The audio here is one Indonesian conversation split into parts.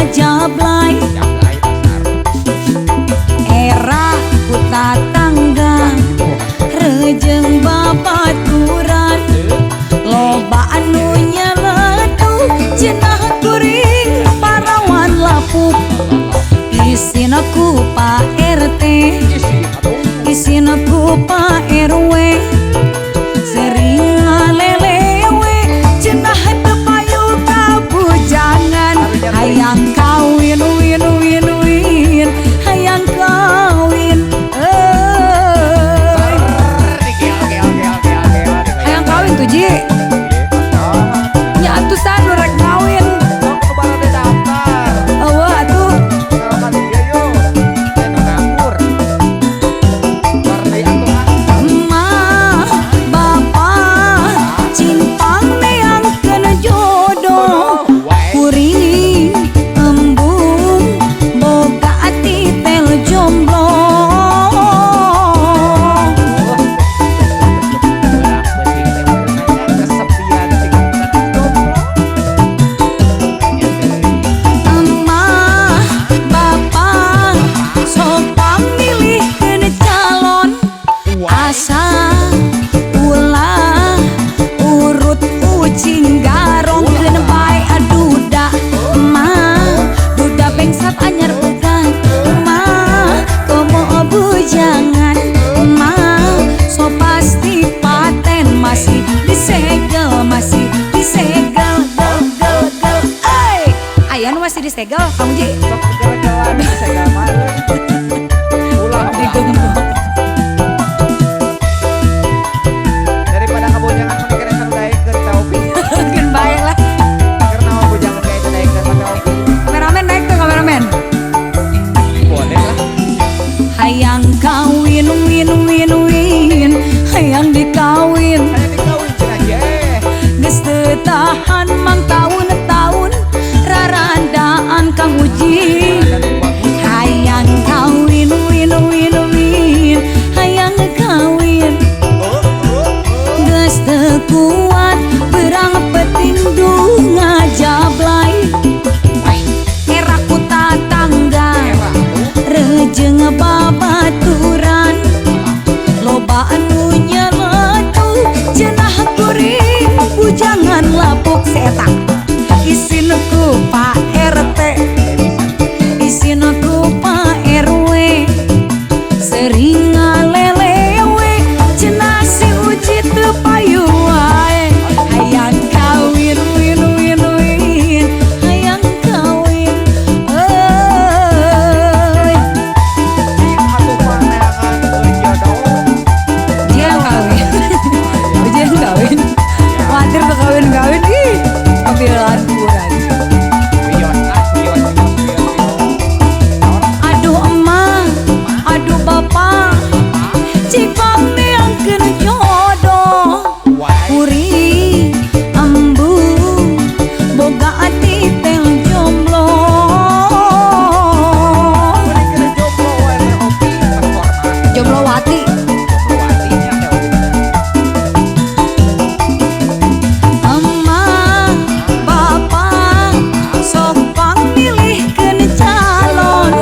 ngajablay era kuta tangga rejeng babaturan loba anu nyeletuk cenah kuring parawan lapuk isina ku Pak RT isina ku Pak RW sering ngalelewe cenah teu payu kabujangan hayang kawin win win win hayang kawin hayang kawin tuh Ji nya atuh sanu rek kawin eueuh atuh emak bapak cimpang neangkeun jodoh kuring embung boga ati tel jomblo emak bapak sopang milihkeun calon asa ulah urut ucing garongkeun bae aduda emak duda bengsat anyar pegang emak komo bujangan emak so pasti paten masih disegel gel gel gel aya nu masih disegel kamu Ji digembok daripada kabojangan mending kana daekeun Taufi kan bae lah karena kabojangan kayak itu daekeun mah Taufi kameramen naik tuh kameramen boleh lah hayang kawin win win win hayang dikawin hanya dikawin cenah ye geus teu tahan mang tahun-tahun rarandaan Kang Uji hayang kawin win win win hayang kawin geus teu kuat berang petindu ngajablay era kuta tangga rejeng babaturan loba anu nyeletuk cenah kuring bujangan lapuk setak isin ku Pak RT isin ku Pak RW sering ngalelewe cenah si Uji teu payu wae hayang kawin win win win hayang kawin atuh mah neangan jodoh dia kawin Uji kawin khawatir tuh kawin-kawin ih pembelaan kurang pion aduh emak aduh bapak cipang neangkeun jodoh kuring embung boga ati tel jomblo mending kana jomblo wae teh Opi terhormat jomblowati jomblowatinya teh Opi emak bapak sok pamilihkeun calon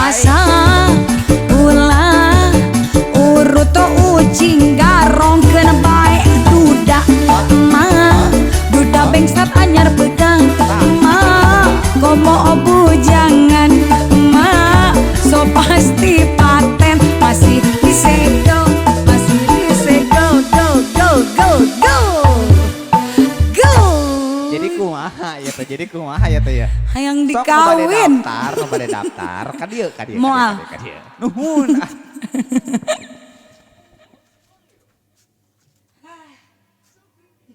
asa ulah urut ucing garongkeun bae duda emak duda bengsat anyar pegang emak komo bujangan emak so pasti paten masih disegel go go go go go jadi kumaha ya teh ya hayang sok dikawin nu bade daftar ka dieu Moal. nuhun